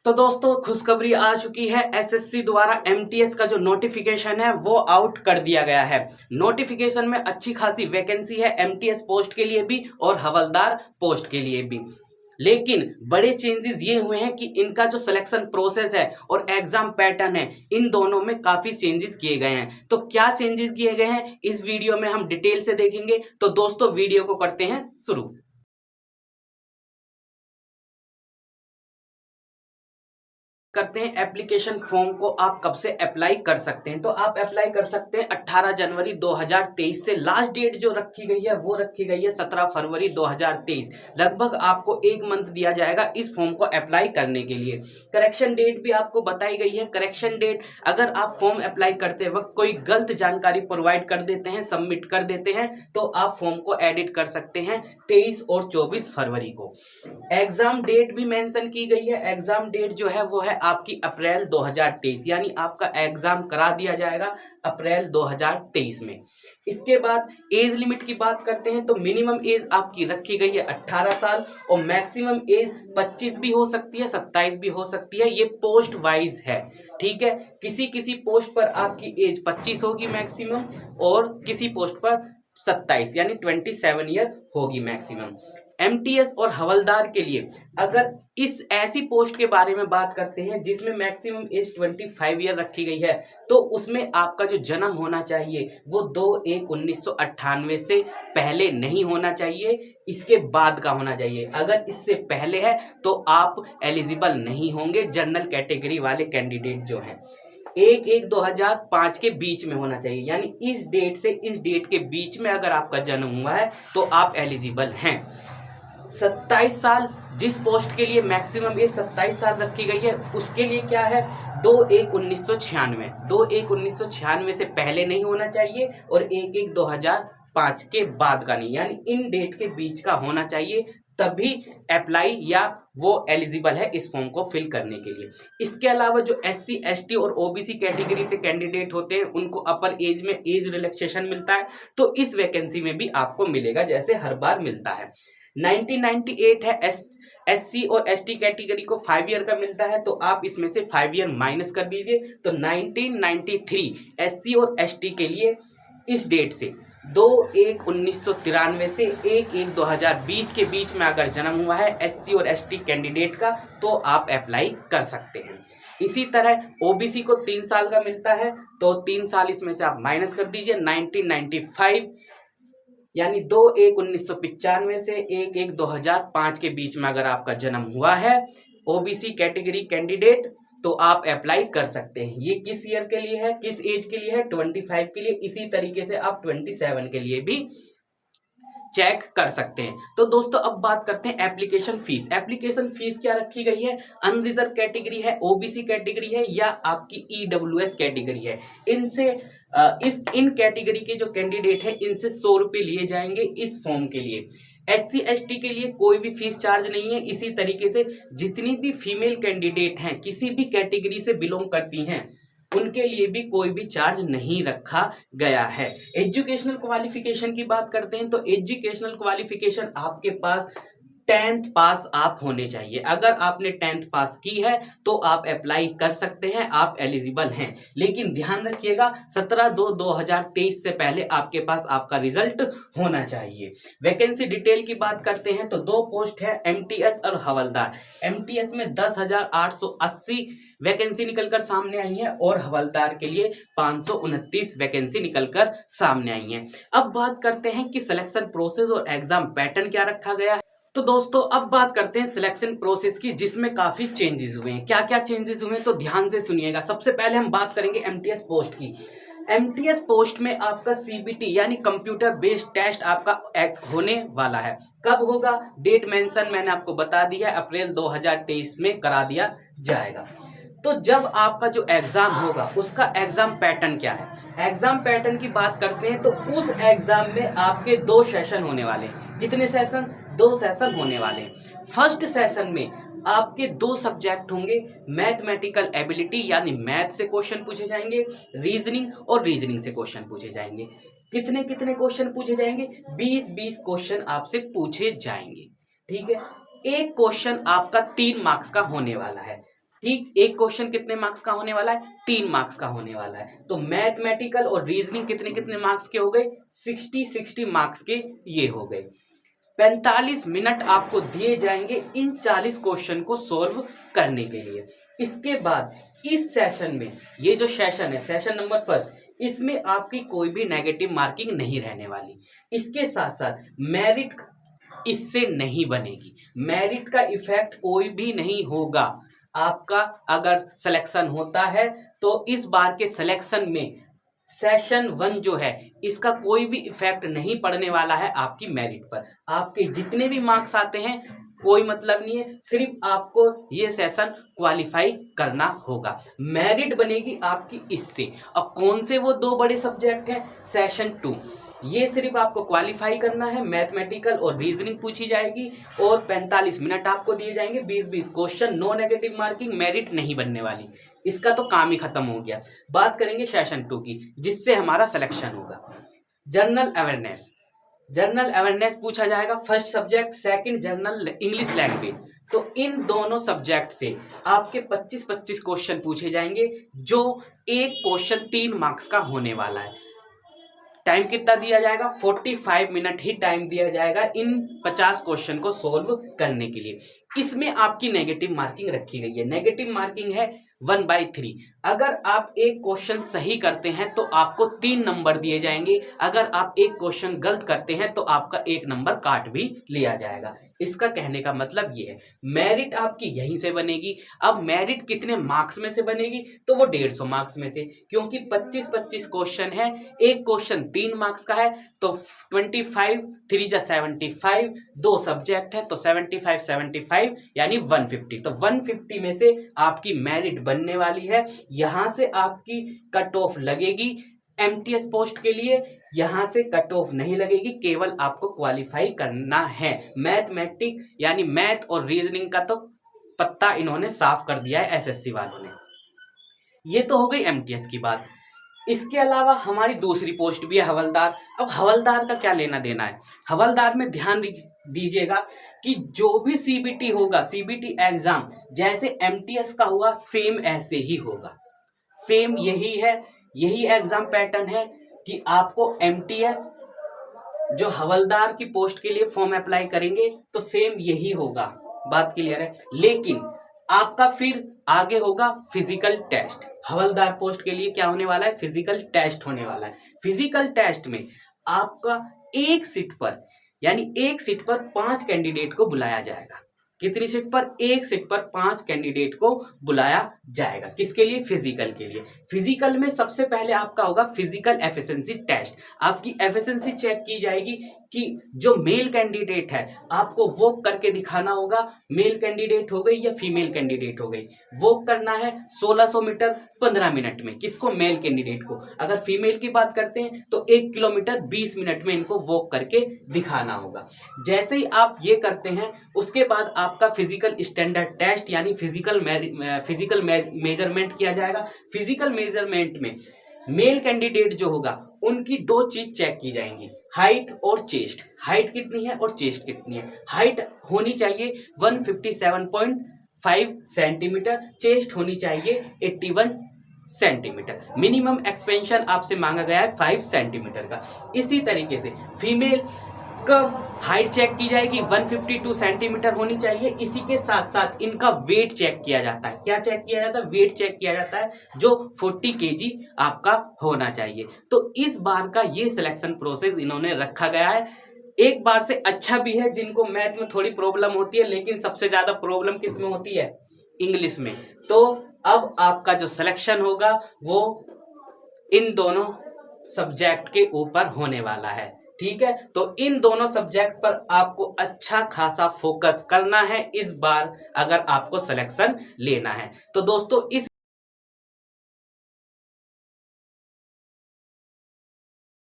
तो दोस्तों खुशखबरी आ चुकी है। एसएससी द्वारा एमटीएस का जो नोटिफिकेशन है वो आउट कर दिया गया है। नोटिफिकेशन में अच्छी खासी वैकेंसी है एमटीएस पोस्ट के लिए भी और हवलदार पोस्ट के लिए भी। लेकिन बड़े चेंजेस ये हुए हैं कि इनका जो सिलेक्शन प्रोसेस है और एग्जाम पैटर्न है, इन दोनों में काफी चेंजेस किए गए हैं। तो क्या चेंजेस किए गए हैं इस वीडियो में हम डिटेल से देखेंगे। तो दोस्तों वीडियो को करते हैं शुरू। करते हैं एप्लीकेशन फॉर्म को आप कब से अप्लाई कर सकते हैं। तो आप अप्लाई कर सकते हैं 18 जनवरी 2023 से। लास्ट डेट जो रखी गई है वो रखी गई है 17 फरवरी 2023। लगभग आपको एक मंथ दिया जाएगा इस फॉर्म को अप्लाई करने के लिए। करेक्शन डेट भी आपको बताई गई है। करेक्शन डेट अगर आप फॉर्म अप्लाई करते वक्त कोई गलत जानकारी प्रोवाइड कर देते हैं, सबमिट कर देते हैं, तो आप फॉर्म को एडिट कर सकते हैं 23 और 24 फरवरी को। एग्जाम डेट भी मेंशन की गई है। एग्जाम डेट जो है वो है आपकी अप्रैल 2023, यानी आपका एग्जाम करा दिया जाएगा अप्रैल 2023 में। इसके बाद एज लिमिट की बात करते हैं तो मिनिमम एज आपकी रखी गई है 18 साल और मैक्सिमम एज 25 भी हो सकती है, 27 भी हो सकती है। ये पोस्ट वाइज है, ठीक है। किसी किसी पोस्ट पर आपकी एज 25 होगी मैक्सिमम और किसी पोस्ट पर 27 यानी 27 ईयर होगी मैक्सिमम। एमटीएस और हवलदार के लिए अगर इस ऐसी पोस्ट के बारे में बात करते हैं जिसमें मैक्सिमम एज 25 ईयर रखी गई है, तो उसमें आपका जो जन्म होना चाहिए वो 2/1/1998 से पहले नहीं होना चाहिए, इसके बाद का होना चाहिए। अगर इससे पहले है तो आप एलिजिबल नहीं होंगे। जनरल कैटेगरी वाले कैंडिडेट जो हैं 1/1/2005 के बीच में होना चाहिए, यानी इस डेट से इस डेट के बीच में अगर आपका जन्म हुआ है तो आप एलिजिबल हैं। 27 साल जिस पोस्ट के लिए मैक्सिमम एज 27 साल रखी गई है उसके लिए क्या है 2/1/1996। 2/1/1996 से पहले नहीं होना चाहिए और 1/1/2005 के बाद का नहीं, यानी इन डेट के बीच का होना चाहिए, तभी अप्लाई या वो एलिजिबल है इस फॉर्म को फिल करने के लिए। इसके अलावा जो SC ST और OBC कैटेगरी से कैंडिडेट होते हैं उनको अपर एज में एज रिलैक्सेशन मिलता है, तो इस वैकेंसी में भी आपको मिलेगा जैसे हर बार मिलता है। 1998 है SC और ST कैटेगरी को 5 ईयर का मिलता है, तो आप इसमें से 5 ईयर माइनस कर दीजिए। तो 1993 SC और ST के लिए इस डेट से 2/1/1993 से 1/1/2020 के बीच में अगर जन्म हुआ है SC और ST कैंडिडेट का तो आप अप्लाई कर सकते हैं। इसी तरह OBC को 3 साल का मिलता है, तो 3 साल इसमें से आप माइनस कर दीजिए। 1995 यानी 2/1/1995 से 1/1/2005 के बीच में अगर आपका जन्म हुआ है OBC कैटेगरी कैंडिडेट, तो आप अप्लाई कर सकते हैं। ये किस ईयर के लिए है, किस एज के लिए है, 25 के लिए। इसी तरीके से आप 27 के लिए भी चेक कर सकते हैं। तो दोस्तों अब बात करते हैं एप्लीकेशन फीस। एप्लीकेशन फीस क्या रखी गई है, अनरिजर्व कैटेगरी है, OBC कैटेगरी है या आपकी EWS कैटेगरी है, इनसे इन कैटेगरी के जो कैंडिडेट हैं इनसे 100 रुपये लिए जाएंगे इस फॉर्म के लिए। SC ST के लिए कोई भी फीस चार्ज नहीं है। इसी तरीके से जितनी भी फीमेल कैंडिडेट हैं किसी भी कैटेगरी से बिलोंग करती हैं उनके लिए भी कोई भी चार्ज नहीं रखा गया है। एजुकेशनल क्वालिफिकेशन की बात करते हैं तो एजुकेशनल क्वालिफिकेशन आपके पास 10th पास आप होने चाहिए। अगर आपने 10th पास की है तो आप अप्लाई कर सकते हैं, आप एलिजिबल हैं। लेकिन ध्यान रखिएगा 17/2/2023 से पहले आपके पास आपका रिजल्ट होना चाहिए। वैकेंसी डिटेल की बात करते हैं तो 2 पोस्ट है MTS और हवलदार। MTS में 10,880 वैकेंसी निकलकर सामने आई है और हवलदार के लिए 529 वैकेंसी निकलकर सामने आई है। अब बात करते हैं कि सिलेक्शन प्रोसेस और एग्जाम पैटर्न क्या रखा गया है। तो दोस्तों अब बात करते हैं सिलेक्शन प्रोसेस की, जिसमें काफी चेंजेस हुए हैं। क्या क्या चेंजेस हुए हैं तो ध्यान से सुनिएगा। सबसे पहले हम बात करेंगे MTS पोस्ट की। MTS पोस्ट में आपका CBT यानी कंप्यूटर बेस्ड टेस्ट आपका होने वाला है। कब होगा, डेट मेंशन मैंने आपको बता दी है, अप्रैल 2023 में करा दिया जाएगा। तो जब आपका जो एग्जाम होगा उसका एग्जाम पैटर्न क्या है, एग्जाम पैटर्न की बात करते हैं तो उस एग्जाम में आपके 2 सेशन होने वाले हैं। कितने सेशन, 2 सेशन होने वाले हैं। फर्स्ट सेशन में आपके 2 सब्जेक्ट होंगे, मैथमेटिकल एबिलिटी यानी मैथ से क्वेश्चन पूछे जाएंगे, रीजनिंग और रीजनिंग से क्वेश्चन पूछे जाएंगे। कितने कितने क्वेश्चन पूछे जाएंगे, 20-20 क्वेश्चन आपसे पूछे जाएंगे, ठीक है। एक क्वेश्चन आपका 3 मार्क्स का होने वाला है। ठीक, एक क्वेश्चन कितने मार्क्स का होने वाला है, 3 मार्क्स का होने वाला है। तो मैथमेटिकल और रीजनिंग कितने कितने मार्क्स के हो गए, 60 मार्क्स के ये हो गए। 45 मिनट आपको दिए जाएंगे इन 40 क्वेश्चन को सोल्व करने के लिए। इसके बाद इस सेशन में, ये जो सेशन है सेशन नंबर फर्स्ट, इसमें आपकी कोई भी नेगेटिव मार्किंग नहीं रहने वाली। इसके साथ साथ मेरिट इससे नहीं बनेगी, मेरिट का इफेक्ट कोई भी नहीं होगा। आपका अगर सिलेक्शन होता है तो इस बार के सिलेक्शन में सेशन 1 जो है इसका कोई भी इफेक्ट नहीं पड़ने वाला है आपकी मेरिट पर। आपके जितने भी मार्क्स आते हैं कोई मतलब नहीं है, सिर्फ आपको ये सेशन क्वालिफाई करना होगा। मेरिट बनेगी आपकी इससे। और कौन से वो 2 बड़े सब्जेक्ट हैं, सेशन 2, ये सिर्फ आपको क्वालिफाई करना है। मैथमेटिकल और रीजनिंग पूछी जाएगी और 45 मिनट आपको दिए जाएंगे, 20-20 question, no negative marking, merit नहीं बनने वाली। इसका तो काम ही खत्म हो गया। बात करेंगे सेशन 2 की, जिससे हमारा सिलेक्शन होगा। जनरल अवेयरनेस, जनरल अवेयरनेस पूछा जाएगा, first subject, second general English language. तो इन दोनों सब्जेक्ट से आपके 25-25 क्वेश्चन पूछे जाएंगे, जो एक क्वेश्चन 3 मार्क्स का होने वाला है। टाइम कितना दिया जाएगा, 45 मिनट ही टाइम दिया जाएगा इन 50 क्वेश्चन को सोल्व करने के लिए। इसमें आपकी नेगेटिव मार्किंग रखी गई है। नेगेटिव मार्किंग है 1/3। अगर आप एक क्वेश्चन सही करते हैं तो आपको 3 नंबर दिए जाएंगे, अगर आप एक क्वेश्चन गलत करते हैं तो आपका 1 नंबर काट भी लिया जाएगा। इसका कहने का मतलब ये है, मेरिट आपकी यहीं से बनेगी। अब मेरिट कितने मार्क्स में से बनेगी, तो वो 150 मार्क्स में से, क्योंकि 25-25 क्वेश्चन है, एक क्वेश्चन 3 मार्क्स का है, तो 25 3 जा 75, 2 सब्जेक्ट है तो 75 यानी 150। तो 150 में से आपकी मेरिट बनने वाली है। यहां से आपकी कट ऑफ लगेगी एमटीएस पोस्ट के लिए, यहां से कट ऑफ नहीं लगेगी, केवल आपको क्वालिफाई करना है। मैथमेटिक यानी मैथ और रीजनिंग का तो पत्ता इन्होंने साफ कर दिया है एसएससी वालों ने। ये तो हो गई एमटीएस की बात। इसके अलावा हमारी दूसरी पोस्ट भी है हवलदार। अब हवलदार का क्या लेना देना है, हवलदार में ध्यान दीजिएगा कि जो भी सीबीटी होगा, सीबीटी एग्जाम जैसे एमटीएस का हुआ सेम ऐसे ही होगा। सेम यही है, यही एग्जाम पैटर्न है कि आपको एमटीएस जो हवलदार की पोस्ट के लिए फॉर्म अप्लाई करेंगे तो सेम यही होगा। बात क्लियर है। लेकिन आपका फिर आगे होगा फिजिकल टेस्ट। हवलदार पोस्ट के लिए क्या होने वाला है, फिजिकल टेस्ट होने वाला है। फिजिकल टेस्ट में आपका एक सीट पर, यानी एक सीट पर 5 कैंडिडेट को बुलाया जाएगा। कितनी सीट पर, एक सीट पर 5 कैंडिडेट को बुलाया जाएगा। किसके लिए, फिजिकल के लिए। फिजिकल में सबसे पहले आपका होगा फिजिकल एफिशिएंसी टेस्ट। आपकी एफिशिएंसी चेक की जाएगी कि जो मेल कैंडिडेट है आपको वॉक करके दिखाना होगा। मेल कैंडिडेट हो गई या फीमेल कैंडिडेट हो गई, वॉक करना है 1600 मीटर 15 मिनट में। किसको, मेल कैंडिडेट को। अगर फीमेल की बात करते हैं तो 1 किलोमीटर 20 मिनट में इनको वॉक करके दिखाना होगा। जैसे ही आप ये करते हैं उसके बाद आपका फिजिकल स्टैंडर्ड टेस्ट यानी फिजिकल मेजरमेंट किया जाएगा। फिजिकल मेजरमेंट में मेल कैंडिडेट जो होगा उनकी 2 चीज चेक की जाएंगी, हाइट और चेस्ट। हाइट कितनी है और चेस्ट कितनी है। हाइट होनी चाहिए 157.5 सेंटीमीटर, चेस्ट होनी चाहिए 81 सेंटीमीटर। मिनिमम एक्सपेंशन आपसे मांगा गया है 5 सेंटीमीटर का। इसी तरीके से फीमेल का हाइट चेक की जाएगी, 152 सेंटीमीटर होनी चाहिए। इसी के साथ साथ इनका वेट चेक किया जाता है। क्या चेक किया जाता है, वेट चेक किया जाता है, जो 40 केजी आपका होना चाहिए। तो इस बार का ये सिलेक्शन प्रोसेस इन्होंने रखा गया है। एक बार से अच्छा भी है जिनको मैथ में थोड़ी प्रॉब्लम होती है, लेकिन सबसे ज्यादा प्रॉब्लम किस में होती है, इंग्लिश में। तो अब आपका जो सिलेक्शन होगा वो इन दोनों सब्जेक्ट के ऊपर होने वाला है। ठीक है, तो इन दोनों सब्जेक्ट पर आपको अच्छा खासा फोकस करना है इस बार, अगर आपको सिलेक्शन लेना है। तो दोस्तों इस